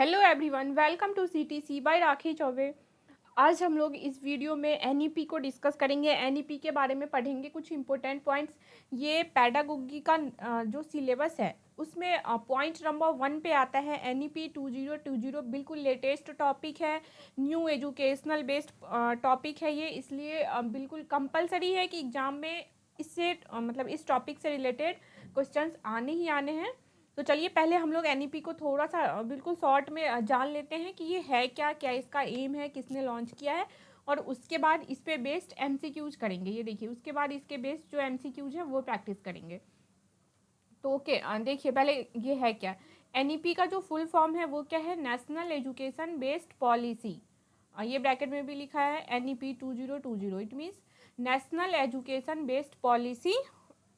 Hello everyone, welcome to CTC by Rakhi Choubey. आज हम लोग इस वीडियो में एनईपी को डिस्कस करेंगे। एनईपी के बारे में पढ़ेंगे कुछ इंपॉर्टेंट पॉइंट्स। ये पैडागोगी का जो सिलेबस है उसमें पॉइंट नंबर 1 पे आता है। एनईपी 2020 बिल्कुल लेटेस्ट टॉपिक है, न्यू एजुकेशनल बेस्ड टॉपिक है ये, इसलिए बिल्कुल कंपलसरी है कि एग्जाम में इससे मतलब इस टॉपिक से रिलेटेड क्वेश्चंस आने ही आने हैं। तो चलिए पहले हम लोग एनईपी को थोड़ा सा बिल्कुल शॉर्ट में जान लेते हैं कि ये है क्या, क्या इसका एम है, किसने लॉन्च किया है, और उसके बाद इस पे बेस्ड एमसीक्यूज करेंगे। ये देखिए, उसके बाद इसके बेस्ड जो एमसीक्यूज है वो प्रैक्टिस करेंगे। तो ओके, देखिए पहले ये है क्या। एनईपी का जो फुल फॉर्म है वो क्या है, नेशनल एजुकेशन बेस्ड पॉलिसी। ये ब्रैकेट में भी लिखा है NEP 2020, it means national education based policy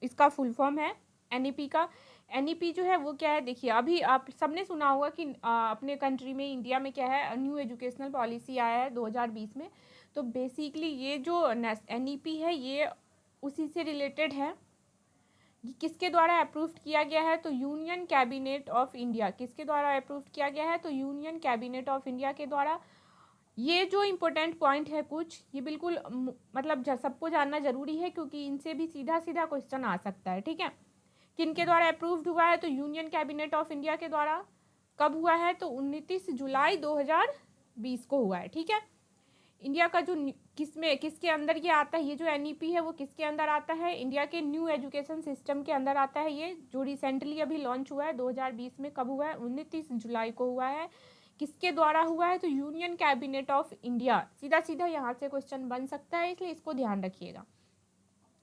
इसका फुल फॉर्म है एनईपी का। एनईपी जो है वो क्या है, देखिए अभी आप सबने सुना होगा कि अपने कंट्री में, इंडिया में क्या है, न्यू एजुकेशनल पॉलिसी आया है 2020 में। तो बेसिकली ये जो एनईपी है ये उसी से रिलेटेड है। ये किसके द्वारा अप्रूव किया गया है, तो यूनियन कैबिनेट ऑफ इंडिया। किसके द्वारा अप्रूव किया गया है, तो यूनियन कैबिनेट ऑफ इंडिया के द्वारा। ये जो इम्पोर्टेंट पॉइंट है कुछ, ये बिल्कुल मतलब सबको जानना जरूरी है, क्योंकि इनसे भी सीधा सीधा क्वेश्चन आ सकता है। ठीक है, किनके द्वारा अप्रूव्ड हुआ है, तो यूनियन कैबिनेट ऑफ इंडिया के द्वारा। कब हुआ है, तो 29 जुलाई 2020 को हुआ है। ठीक है, इंडिया का जो किसके अंदर ये आता है, ये जो एनईपी है वो किसके अंदर आता है, इंडिया के न्यू एजुकेशन सिस्टम के अंदर आता है। ये जो रिसेंटली अभी लॉन्च हुआ है 2020 में, कब हुआ है, 29 जुलाई को हुआ है। किसके द्वारा हुआ है, तो यूनियन कैबिनेट ऑफ इंडिया। सीधा सीधा यहाँ से क्वेश्चन बन सकता है, इसलिए इसको ध्यान रखिएगा।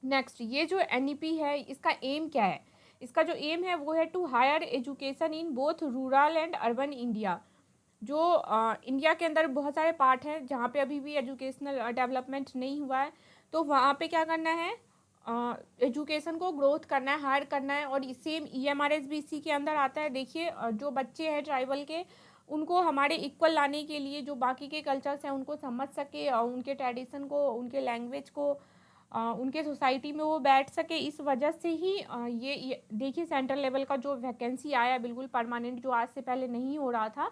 नेक्स्ट, ये जो एनईपी है इसका एम क्या है, इसका जो एम है वो है to higher education in both rural and urban India. जो इंडिया के अंदर बहुत सारे पार्ट हैं जहाँ पे अभी भी एजुकेशनल डेवलपमेंट नहीं हुआ है, तो वहाँ पे क्या करना है, एजुकेशन को ग्रोथ करना है, हायर करना है। और सेम ईएमआरएस भी इसी के अंदर आता है। देखिए जो बच्चे हैं ट्राइबल के, उनको हमारे इक्वल लाने के लिए, जो बाकी के कल्चर्स हैं उनको समझ सके, उनके ट्रेडिशन को, उनके लैंग्वेज को, उनके सोसाइटी में वो बैठ सके, इस वजह से ही ये देखिए सेंट्रल लेवल का जो वैकेंसी आया बिल्कुल परमानेंट, जो आज से पहले नहीं हो रहा था,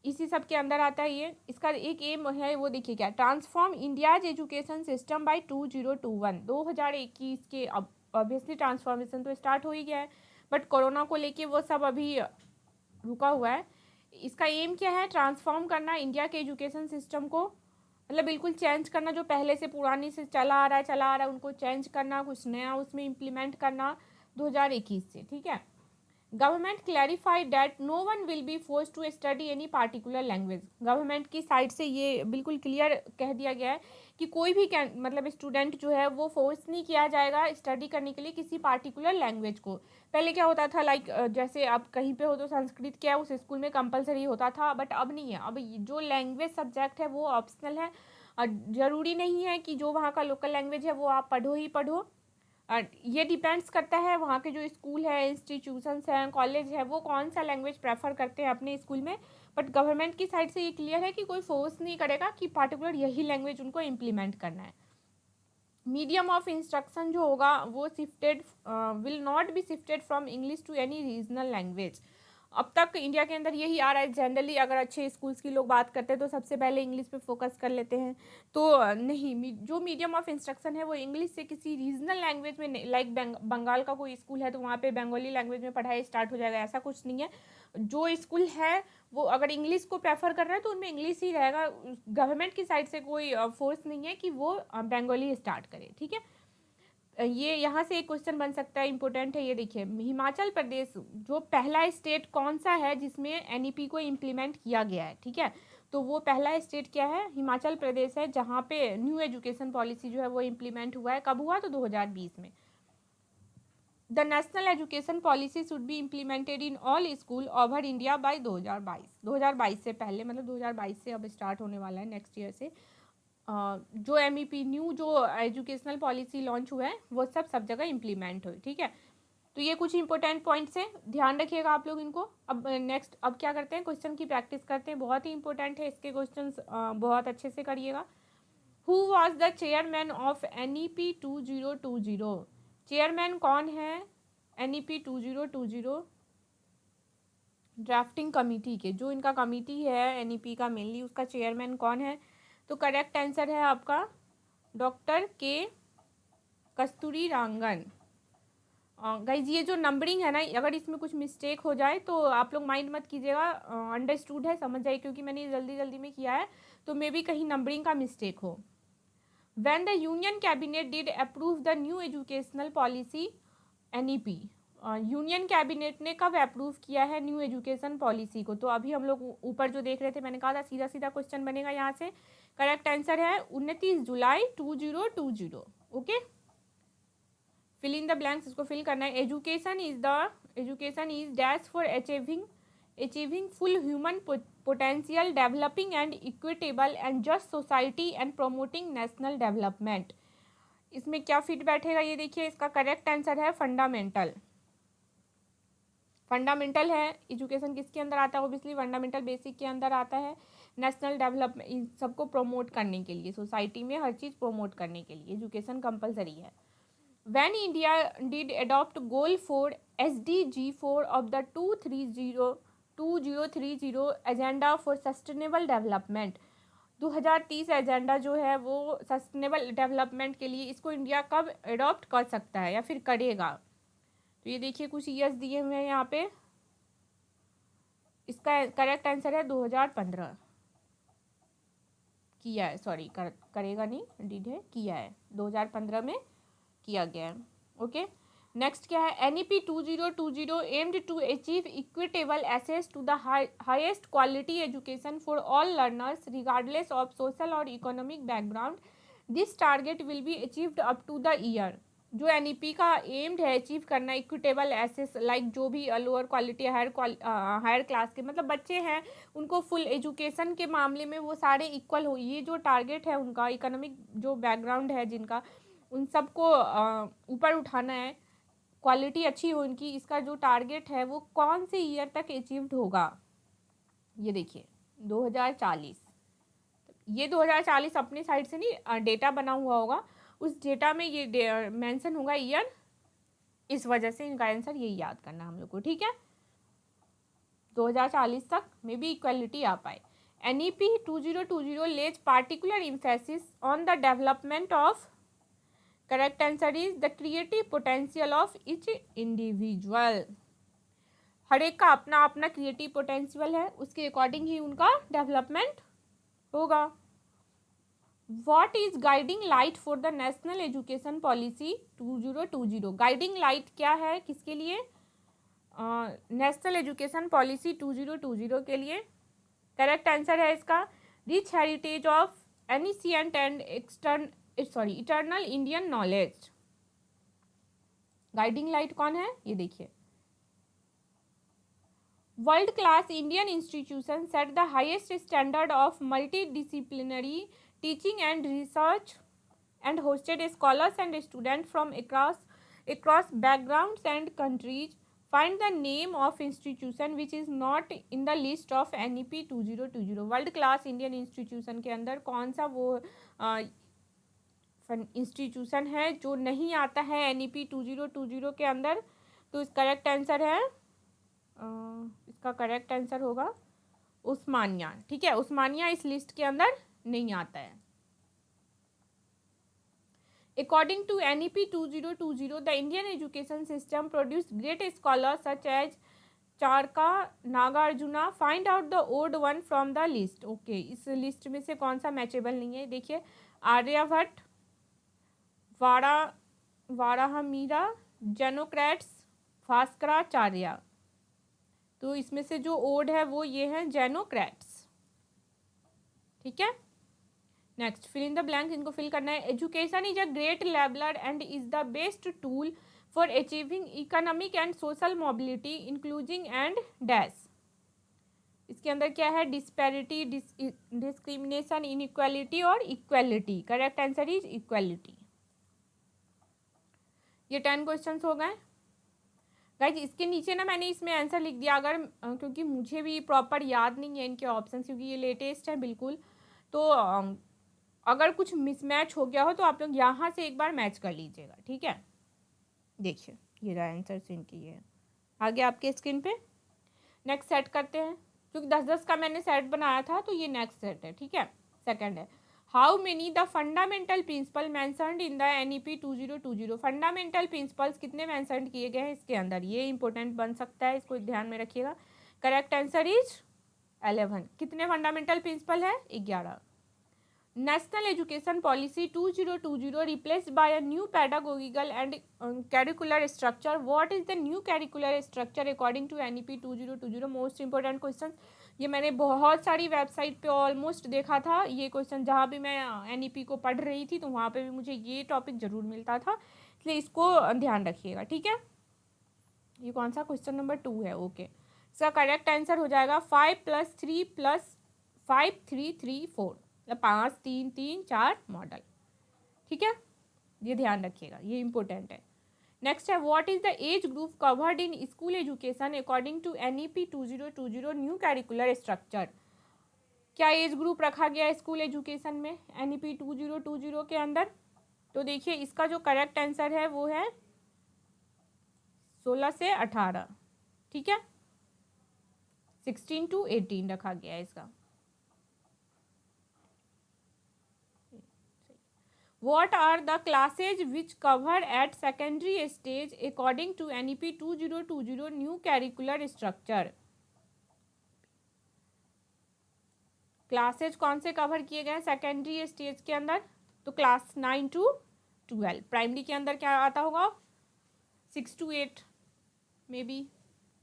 इसी सब के अंदर आता है ये। इसका एक एम है वो देखिए क्या, transform India's education system by 2021 के। अब ऑब्वियसली ट्रांसफॉर्मेशन तो स्टार्ट हो ही गया है, बट कोरोना को लेके वो सब अभी रुका हुआ है। इसका एम क्या है, ट्रांसफॉर्म करना इंडिया के एजुकेशन सिस्टम को, मतलब बिल्कुल चेंज करना, जो पहले से पुरानी से चला आ रहा है उनको चेंज करना, कुछ नया उसमें इम्प्लीमेंट करना 2021 से। ठीक है, government clarified that no one will be force to study any particular language. Government की साइड से ये बिल्कुल क्लियर कह दिया गया है कि कोई भी मतलब स्टूडेंट जो है वो फोर्स नहीं किया जाएगा स्टडी करने के लिए किसी पार्टिकुलर लैंग्वेज को। पहले क्या होता था, लाइक जैसे आप कहीं पे हो तो संस्कृत क्या उस स्कूल में कंपलसरी होता था, बट अब नहीं है। अब जो लैंग्वेज सब्जेक्ट है वो ऑप्शनल है, और ज़रूरी नहीं है कि जो वहाँ का लोकल लैंग्वेज है वो आप पढ़ो ही पढ़ो। ये डिपेंड्स करता है वहाँ के जो स्कूल है, इंस्टीट्यूशंस हैं, कॉलेज है, वो कौन सा लैंग्वेज प्रेफर करते हैं अपने स्कूल में। बट गवर्नमेंट की साइड से ये क्लियर है कि कोई फोर्स नहीं करेगा कि पार्टिकुलर यही लैंग्वेज उनको इम्प्लीमेंट करना है। मीडियम ऑफ इंस्ट्रक्शन जो होगा वो shifted will not be shifted from English to any regional language. अब तक इंडिया के अंदर यही आ रहा है जनरली। अगर अच्छे स्कूल्स की लोग बात करते हैं तो सबसे पहले इंग्लिश पे फोकस कर लेते हैं, तो नहीं, जो मीडियम ऑफ इंस्ट्रक्शन है वो इंग्लिश से किसी रीजनल लैंग्वेज में, लाइक बंगाल का कोई स्कूल है तो वहाँ पे बंगाली लैंग्वेज में पढ़ाई स्टार्ट हो जाएगा, ऐसा कुछ नहीं है। जो स्कूल है वो अगर इंग्लिश को प्रेफर कर रहा है तो उनमें इंग्लिश ही रहेगा। गवर्नमेंट की साइड से कोई फोर्स नहीं है कि वो बंगाली स्टार्ट करे। ठीक है, ये यहाँ से एक क्वेश्चन बन सकता है, इंपॉर्टेंट है। ये देखिए, हिमाचल प्रदेश जो पहला स्टेट कौन सा है जिसमें एनईपी को इम्प्लीमेंट किया गया है। ठीक है, तो वो पहला स्टेट क्या है, हिमाचल प्रदेश है, जहाँ पे न्यू एजुकेशन पॉलिसी जो है वो इम्प्लीमेंट हुआ है। कब हुआ, तो 2020 में। The national education policy should be implemented in all school over India by 2022 से पहले, मतलब 2022 से अब स्टार्ट होने वाला है, नेक्स्ट ईयर से। जो एमईपी न्यू जो एजुकेशनल पॉलिसी लॉन्च हुआ है वो सब जगह इम्प्लीमेंट हुई। ठीक है, तो ये कुछ इंपॉर्टेंट पॉइंट्स हैं, ध्यान रखिएगा आप लोग इनको। अब नेक्स्ट, अब क्या करते हैं, क्वेश्चन की प्रैक्टिस करते हैं। बहुत ही इंपॉर्टेंट है, इसके क्वेश्चंस बहुत अच्छे से करिएगा। Who was the chairman of NEP 2020? Chairman कौन है एनईपी 2020? ड्राफ्टिंग कमेटी के, जो इनका कमेटी है एनईपी का मेनली, उसका चेयरमैन कौन है? तो करेक्ट आंसर है आपका डॉक्टर के कस्तूरी रंगन। गाइज ये जो नंबरिंग है ना, अगर इसमें कुछ मिस्टेक हो जाए तो आप लोग माइंड मत कीजिएगा, अंडरस्टूड है, समझ जाइए, क्योंकि मैंने जल्दी जल्दी में किया है तो मे बी कहीं नंबरिंग का मिस्टेक हो। When the Union Cabinet did approve the new educational policy NEP, union cabinet ने कब अप्रूव किया है न्यू एजुकेशन पॉलिसी को? तो अभी हम लोग ऊपर जो देख रहे थे, मैंने कहा था सीधा सीधा क्वेश्चन बनेगा यहाँ से। करेक्ट आंसर है 29 जुलाई 2020। Okay, fill in the blanks, इसको फिल करना है। Education is dash for achieving full human potential, developing and equitable and just society and promoting national development. इसमें क्या फिट बैठेगा ये देखिए, इसका करेक्ट आंसर है फंडामेंटल। फंडामेंटल है, एजुकेशन किसके अंदर आता है? ऑब्वियसली फंडामेंटल बेसिक के अंदर आता है। नेशनल डेवलपमेंट, इन सबको प्रमोट करने के लिए, सोसाइटी में हर चीज़ प्रमोट करने के लिए एजुकेशन कंपलसरी है। When India did adopt goal for SDG 4 of the 2030 agenda for sustainable development, 2030 agenda जो है वो सस्टेनेबल डेवलपमेंट के लिए, इसको इंडिया कब अडॉप्ट कर सकता है या फिर करेगा? तो ये देखिए कुछ ईयर्स दिए हुए हैं यहाँ पे, इसका करेक्ट आंसर है 2015 किया है, सॉरी करेगा नहीं, डिड है, किया है 2015 में किया गया है। ओके, नेक्स्ट क्या है? NEP 2020 aimed to achieve equitable access to the highest quality education for all learners regardless of social और economic background. This target will be achieved up to the year. जो NEP का aimed है achieve करना equitable access, like जो भी lower quality higher class के मतलब बच्चे हैं, उनको फुल एजुकेशन के मामले में वो सारे इक्वल हो, ये जो टारगेट है उनका, इकोनॉमिक जो बैकग्राउंड है जिनका, उन सबको ऊपर उठाना है, क्वालिटी अच्छी हो इनकी, इसका जो टारगेट है वो कौन से ईयर तक अचीव्ड होगा? ये देखिए 2040। ये 2040 अपने साइड से नहीं डेटा बना हुआ होगा, उस डेटा में ये मेंशन होगा ईयर, इस वजह से इनका आंसर यही याद करना हम लोग को, ठीक है? 2040 तक मे बी इक्वलिटी आ पाए। NEP 2020 lays particular emphasis on the development of, correct answer is the creative potential of each individual. हर एक का अपना अपना क्रिएटिव पोटेंशियल है, उसके अकॉर्डिंग ही उनका डेवलपमेंट होगा। What is guiding light for the national education policy 2020? Guiding light क्या है किसके लिए? नेशनल एजुकेशन पॉलिसी 2020 के लिए। करेक्ट आंसर है इसका rich heritage of ancient and eternal Indian knowledge. Guiding light कौन है ये देखिए। World class Indian institution set the highest standard of multidisciplinary teaching and research and hosted scholars and students from across backgrounds and countries. Find the name of institution which is not in the list of NEP 2020. World class Indian institution के अंदर कौन सा वो institution है जो नहीं आता है NEP 2020 के अंदर? तो इस करेक्ट आंसर है इसका करेक्ट आंसर होगा उस्मानिया, ठीक है? उस्मानिया इस लिस्ट के अंदर नहीं आता है। According to NEP 2020, the Indian education system produced great scholars such as Charaka, Nagarjuna. Find out the odd one from the list. Okay, इस लिस्ट में से कौन सा मैचेबल नहीं है? देखिए आर्यभट्ट, वाराहमीरा, जेनोक्रेट्स, भास्कराचार्य। तो इसमें से जो ओड है वो ये है जेनोक्रेट्स, ठीक है? Next, fill in the blank, इनको फिल करना है। Education is a great leveller and is the best tool for achieving economic and social mobility inclusion and dash. इसके अंदर क्या है? डिस्पैरिटी, डिस्क्रिमिनेशन, इनइक्वालिटी और equality. Correct answer is equality. ये 10 questions हो गए गाइज। इसके नीचे ना मैंने इसमें आंसर लिख दिया, अगर क्योंकि मुझे भी प्रॉपर याद नहीं है इनके ऑप्शन, क्योंकि ये लेटेस्ट है बिल्कुल, तो अगर कुछ मिसमैच हो गया हो तो आप लोग यहाँ से एक बार मैच कर लीजिएगा, ठीक है? देखिए ये रहा आंसर इनकी, ये आ गया आपके स्क्रीन पे। नेक्स्ट सेट करते हैं, क्योंकि 10-10 का मैंने सेट बनाया था, तो ये नेक्स्ट सेट है, ठीक है। सेकंड है, how many the fundamental principle mentioned in the NEP 2020। Fundamental principles कितने मैंशन किए गए हैं इसके अंदर, ये इंपॉर्टेंट बन सकता है, इसको ध्यान में रखिएगा। Correct answer is 11। कितने फंडामेंटल प्रिंसिपल है? 11। National education policy 2020 replaced by a new pedagogical and curricular structure. What is the new curricular structure according to NEP 2020? Most important question, ये मैंने बहुत सारी वेबसाइट पे ऑलमोस्ट देखा था ये क्वेश्चन, जहाँ भी मैं NEP को पढ़ रही थी तो वहाँ पे भी मुझे ये टॉपिक जरूर मिलता था, इसलिए इसको ध्यान रखिएगा, ठीक है। ये कौन सा क्वेश्चन नंबर 2 है? ओके, इसका करेक्ट आंसर हो जाएगा 5 + 3 + 5 3 3 4, मतलब 5 3 3 4 मॉडल, ठीक है। ये ध्यान रखिएगा, ये इंपॉर्टेंट है। नेक्स्ट है, what is the age group covered in school education according to NEP 2020 new curricular structure. क्या एज ग्रुप रखा गया है स्कूल एजुकेशन में NEP 2020 के अंदर? तो देखिए, इसका जो करेक्ट आंसर है वो है 16 से 18, ठीक है। 16 to 18 रखा गया है इसका। What are the classes which cover at secondary stage according to NEP 2020 new curricular structure? Classes कौन से कवर किए गए हैं सेकेंडरी स्टेज के अंदर? तो क्लास 9 to 12। प्राइमरी के अंदर क्या आता होगा? 6 to 8 मे बी,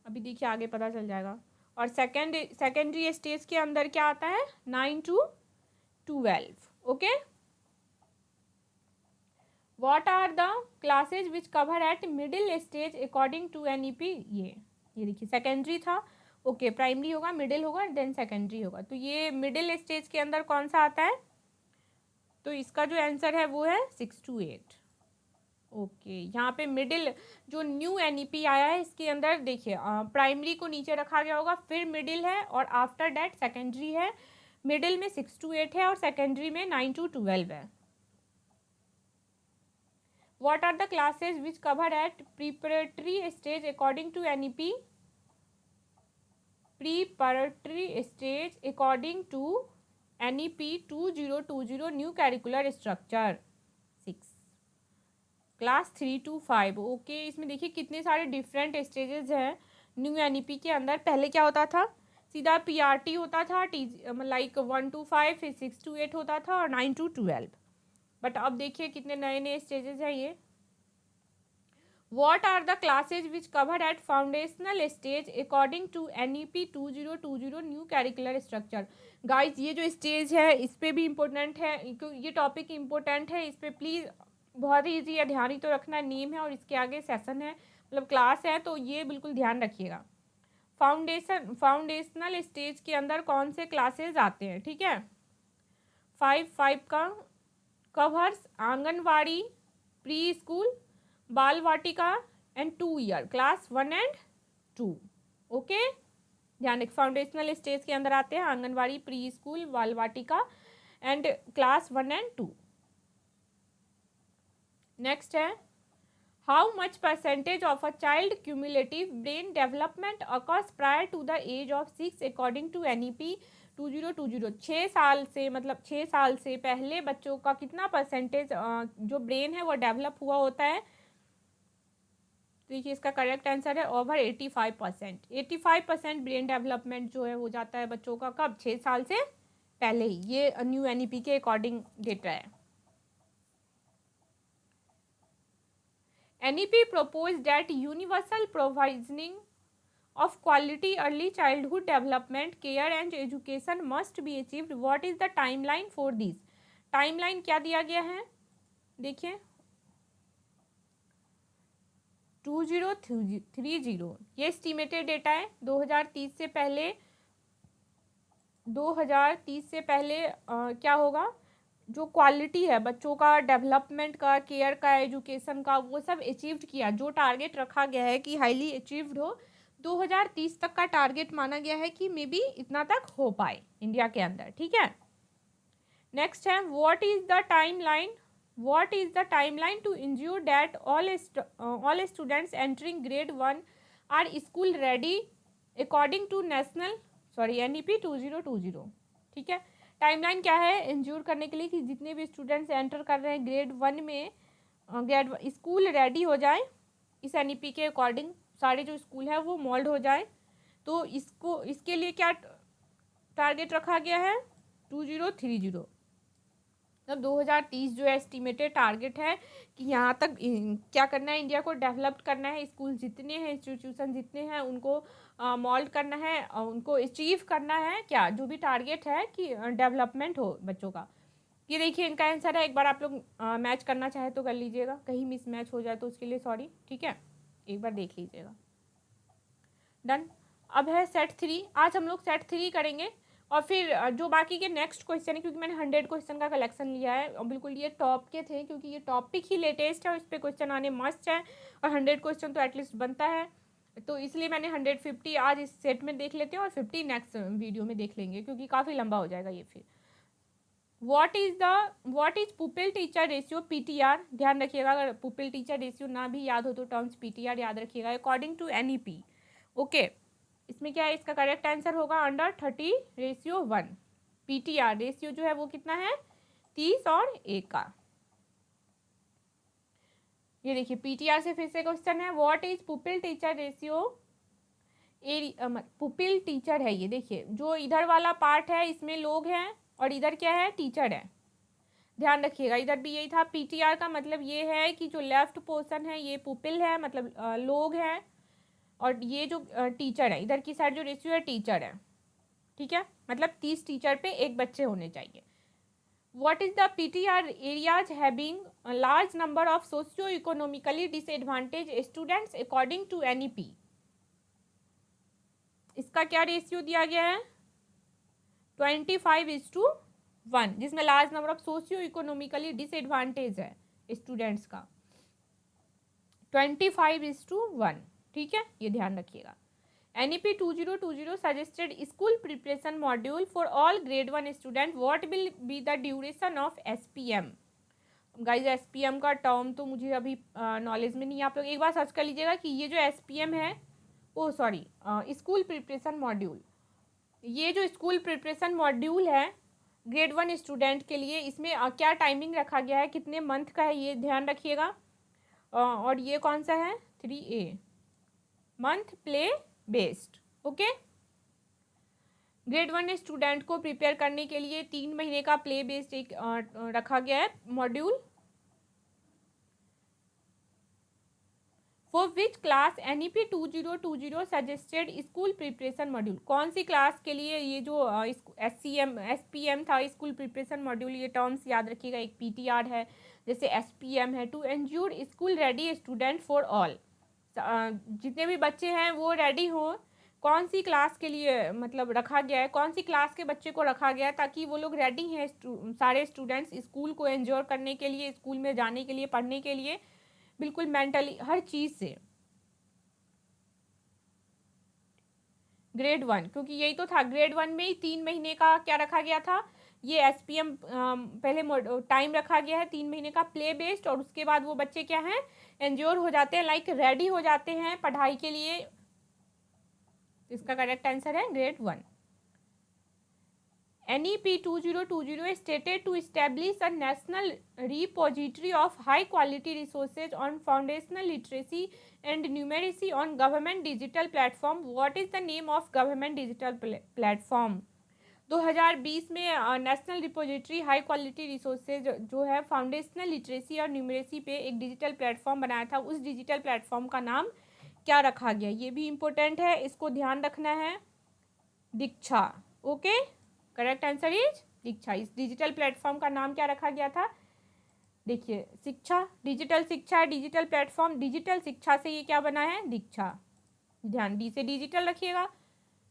अभी देखिए आगे पता चल जाएगा। और सेकेंडरी स्टेज के अंदर क्या आता है? 9 to 12। Okay, What are the classes which cover at middle stage according to NEP? ये देखिए सेकेंडरी था, ओके, प्राइमरी होगा, मिडिल होगा, देन सेकेंडरी होगा। तो ये मिडिल स्टेज के अंदर कौन सा आता है? तो इसका जो आंसर है वो है 6 to 8। ओके, यहाँ पे मिडिल जो न्यू NEP आया है इसके अंदर देखिए प्राइमरी को नीचे रखा गया होगा, फिर मिडिल है और आफ्टर दैट सेकेंडरी है। मिडिल में 6 to 8 है और सेकेंडरी में 9 to 12 है। What are the classes which cover at preparatory stage according to NEP? Preparatory stage according to NEP 2020 new curricular structure 6। Class 3 to 5। Okay, इसमें देखिए कितने सारे डिफरेंट स्टेजेस हैं न्यू NEP के अंदर। पहले क्या होता था? सीधा PRT होता था, लाइक 1 to 5, फिर 6 to 8 होता था और 9 to 12। बट अब देखिए कितने नए नए स्टेजेस हैं ये। What are the classes which cover at foundational stage according to NEP 2020 new curricular structure? Guys ये जो स्टेज है इस पे भी इम्पोर्टेंट है, ये टॉपिक इम्पोर्टेंट है, इस पे प्लीज़ बहुत ही ईजी है, ध्यान ही तो रखना। नेम है और इसके आगे सेशन है, मतलब क्लास है, तो ये बिल्कुल ध्यान रखिएगा। फाउंडेशनल स्टेज के अंदर कौन से क्लासेज आते हैं, ठीक है। 5 का covers anganwadi, pre school, Bal Vatika and 2 year, class 1 and 2। Okay, ध्यान रख, फाउंडेशनल स्टेज के अंदर आते हैं anganwadi, pre school, Bal Vatika and class 1 and 2। Next है, how much percentage of a child cumulative brain development occurs prior to the age of 6 according to NEP 2020। 6 साल से, मतलब 6 साल से पहले बच्चों का कितना परसेंटेज जो ब्रेन है वो डेवलप हुआ होता है? देखिए इसका करेक्ट आंसर है ओवर 85%। 85% ब्रेन डेवलपमेंट जो है हो जाता है बच्चों का कब? 6 साल से पहले ही। ये न्यू NEP के अकॉर्डिंग डेटा है। NEP proposed that universal provisioning of quality early childhood development care and education must be achieved. What is the timeline for this? Timeline क्या दिया गया है? देखिए 2030, ये एस्टिमेटेड डेटा है। 2030 से पहले, 2030 से पहले क्या होगा? जो क्वालिटी है बच्चों का, डेवलपमेंट का, केयर का, एजुकेशन का, वो सब अचीव्ड किया। जो टारगेट रखा गया है कि हाईली अचीव्ड हो, 2030 तक का टारगेट माना गया है कि मे बी इतना तक हो पाए इंडिया के अंदर, ठीक है। नेक्स्ट है, what is the timeline to ensure that all students entering grade 1 are school ready according to NEP 2020। ठीक है, टाइमलाइन क्या है इंश्योर करने के लिए कि जितने भी स्टूडेंट्स एंटर कर रहे हैं ग्रेड 1 में, स्कूल रेडी हो जाए इस NEP के अकॉर्डिंग, सारे जो स्कूल है वो मोल्ड हो जाए। तो इसके लिए क्या टारगेट रखा गया है 2030, मतलब 2030 जो एस्टिमेटेड टारगेट है कि यहाँ तक क्या करना है, इंडिया को डेवलप करना है, स्कूल जितने हैं, इंस्टीट्यूशन जितने हैं उनको मोल्ड करना है, उनको अचीव करना है, क्या जो भी टारगेट है कि डेवलपमेंट हो बच्चों का। ये देखिए इनका आंसर है, एक बार आप लोग मैच करना चाहे तो कर लीजिएगा, कहीं मिस मैच हो जाए तो उसके लिए सॉरी। ठीक है, एक बार देख लीजिएगा। डन। अब है सेट 3, आज हम लोग सेट 3 करेंगे और फिर जो बाकी के नेक्स्ट क्वेश्चन है, क्योंकि मैंने 100 क्वेश्चन का कलेक्शन लिया है और बिल्कुल ये टॉप के थे, क्योंकि ये टॉपिक ही लेटेस्ट है और इस पर क्वेश्चन आने मस्ट है और 100 क्वेश्चन तो एटलीस्ट बनता है, तो इसलिए मैंने 150 आज इस सेट में देख लेते हैं और 50 नेक्स्ट वीडियो में देख लेंगे, क्योंकि काफ़ी लंबा हो जाएगा ये फिर। What is pupil teacher ratio PTR, ध्यान रखिएगा, अगर पुपिल टीचर रेशियो ना भी याद हो तो टर्म्स PTR याद रखिएगा। अकॉर्डिंग टू NEP, ओके, इसमें क्या है, इसका करेक्ट आंसर होगा अंडर 30:1। PTR रेशियो जो है वो कितना है 30 और 1 का। ये देखिए PTR से फिर से क्वेश्चन है, what is pupil teacher ratio, pupil teacher है ये, देखिए जो इधर वाला पार्ट है इसमें लोग हैं और इधर क्या है टीचर है, ध्यान रखिएगा, इधर भी यही था। PTR का मतलब ये है कि जो लेफ्ट पोर्शन है ये पुपिल है, मतलब लोग हैं, और ये जो टीचर है इधर की साइड जो रेशियो है टीचर है। ठीक है, मतलब 30 टीचर पे 1 बच्चे होने चाहिए। What is the PTR areas having large number of socio economically disadvantage students according to NEP, इसका क्या रेशियो दिया गया है 25:1, जिसमें large number of socio economically disadvantage है स्टूडेंट्स का 25:1। ठीक है, ये ध्यान रखिएगा। NEP 2020 suggested school preparation module for all grade 1 student. What will be the duration of SPM? Guys SPM का टर्म तो मुझे अभी नॉलेज में नहीं है, आप लोग एक बार सर्च कर लीजिएगा कि ये जो SPM है, ओ सॉरी स्कूल प्रिपरेशन मॉड्यूल, ये जो स्कूल प्रिपरेशन मॉड्यूल है ग्रेड 1 स्टूडेंट के लिए, इसमें क्या टाइमिंग रखा गया है, कितने मंथ का है, ये ध्यान रखिएगा। और ये कौन सा है 3A, month play based. Okay, grade 1 student को प्रिपेयर करने के लिए 3 महीने का प्ले बेस्ड एक रखा गया है module. For which class NEP 2020 suggested school preparation module, कौन सी क्लास के लिए ये जो SPM था स्कूल प्रिपरेशन मॉड्यूल, ये टर्म्स याद रखिएगा, एक PTR है जैसे SPM है, to ensure school ready student for all, जितने भी बच्चे हैं वो रेडी हो, कौन सी क्लास के लिए मतलब रखा गया है, कौन सी क्लास के बच्चे को रखा गया है, ताकि वो लोग रेडी हैं सारे स्टूडेंट्स स्कूल को एंजॉय करने के लिए, स्कूल में जाने के लिए, पढ़ने के लिए, बिल्कुल मेंटली हर चीज़ से। ग्रेड 1, क्योंकि यही तो था, ग्रेड 1 में ही 3 महीने का क्या रखा गया था, ये SPM पहले टाइम रखा गया है 3 महीने का प्ले बेस्ड, और उसके बाद वो बच्चे क्या हैं एंजोर हो जाते हैं, लाइक रेडी हो जाते हैं पढ़ाई के लिए। इसका करेक्ट आंसर है grade 1। NEP 2020 stated to establish a national repository of high quality resources on foundational literacy and numeracy on government digital platform. What is the name of government digital platform? 2020 में national repository high quality resources जो है foundational literacy और numeracy पे एक digital platform बनाया था, उस digital platform का नाम क्या रखा गया, ये भी इम्पोर्टेंट है, इसको ध्यान रखना है, दीक्षा। ओके, करेक्ट आंसर इज दीक्षा। इस डिजिटल प्लेटफॉर्म का नाम क्या रखा गया था, देखिए शिक्षा, डिजिटल शिक्षा, डिजिटल प्लेटफॉर्म, डिजिटल शिक्षा से ये क्या बना है दीक्षा, ध्यान डी से डिजिटल रखिएगा,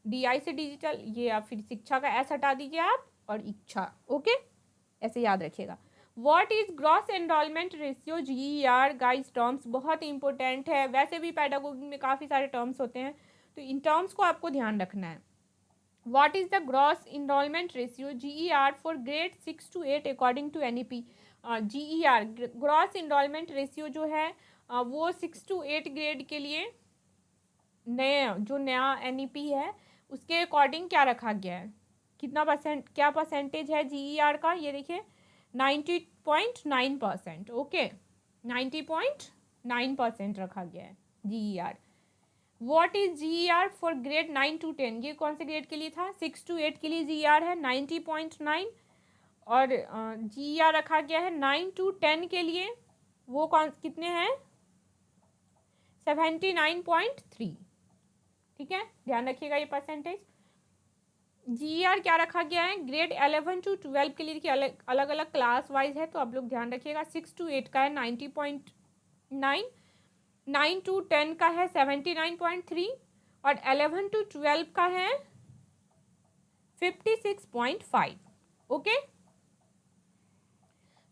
DI से डिजिटल, ये आप फिर शिक्षा का S हटा दीजिए आप और इच्छा। ओके, ऐसे याद रखिएगा। What is gross enrolment ratio GER, guys terms बहुत इंपॉर्टेंट है, वैसे भी पेडागोगी में काफ़ी सारे टर्म्स होते हैं तो इन टर्म्स को आपको ध्यान रखना है। What is the gross enrolment ratio GER for grade 6 to 8 according to NEP? GER gross enrolment ratio जो है वो 6 to 8 ग्रेड के लिए नए जो नया एनईपी है उसके अकॉर्डिंग क्या रखा गया है, कितना परसेंट, क्या परसेंटेज है जीईआर का, ये देखिए 90.9%। ओके, 90.9% रखा गया है GER. What is GER for grade 9 to 10, ये कौन से ग्रेड के लिए था, 6 to 8 के लिए जीईआर है 90.9, और जीईआर रखा गया है 9 to 10 के लिए, वो कौन कितने हैं, 79.3। ठीक है, ध्यान रखिएगा ये परसेंटेज। जीईआर क्या रखा गया है, ग्रेड 11 to 12 के लिए, देखिए अलग अलग अलग क्लास वाइज है तो आप लोग ध्यान रखिएगा। 6 to 8 का है 90.9, 9 to 10 का है 79.3, और 11 to 12 का है 56.5। Okay,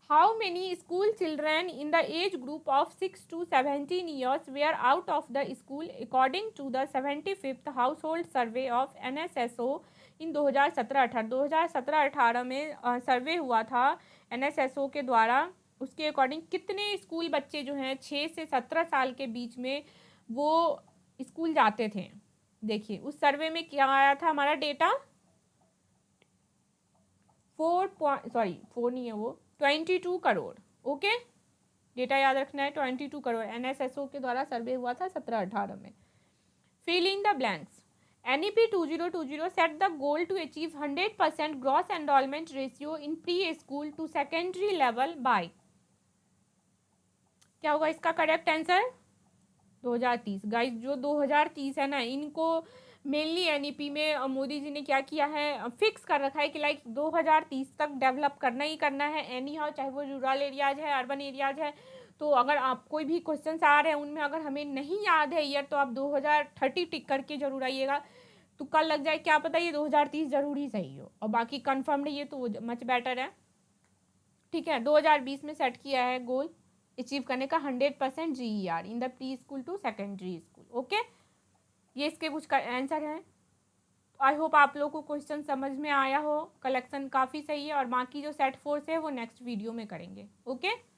how many school children in the age group of 6 to 17 years were out of the school according to the 75th household survey of NSSO in 2017-18 में सर्वे हुआ था NSSO के द्वारा। उसके अकॉर्डिंग कितने स्कूल बच्चे जो हैं 6 से 17 साल के बीच में वो स्कूल जाते थे। देखिए उस सर्वे में क्या आया था हमारा डेटा, 22 करोड़। ओके, डेटा याद रखना है, 22 करोड़ एनएसएसओ के द्वारा सर्वे हुआ था 17-18 में। Fill in the blanks. NEP 2020 set the goal to achieve 100% gross enrolment ratio in pre school to secondary level by, क्या होगा इसका करेक्ट आंसर, 2030। गाइस जो 2030 है ना, इनको मेनली एनईपी में मोदी जी ने क्या किया है, फिक्स कर रखा है कि लाइक 2030 तक डेवलप करना ही करना है एनी हाउ, चाहे वो रूरल एरियाज है अर्बन एरियाज है। तो अगर आप कोई भी क्वेश्चन आ रहे हैं उनमें अगर हमें नहीं याद है ईयर तो आप 2030 टिक करके जरूर आइएगा, तो कल लग जाए क्या पता ये 2030 जरूर ही सही हो, और बाकी कन्फर्म रहिए तो मच बेटर है। ठीक है, 2020 में सेट किया है गोल अचीव करने का 100% GER in the pre school to secondary school. Okay, ये इसके कुछ आंसर हैं। आई होप आप लोगों को क्वेश्चन समझ में आया हो, कलेक्शन काफ़ी सही है, और बाकी जो सेट 4 से है वो नेक्स्ट वीडियो में करेंगे। ओके।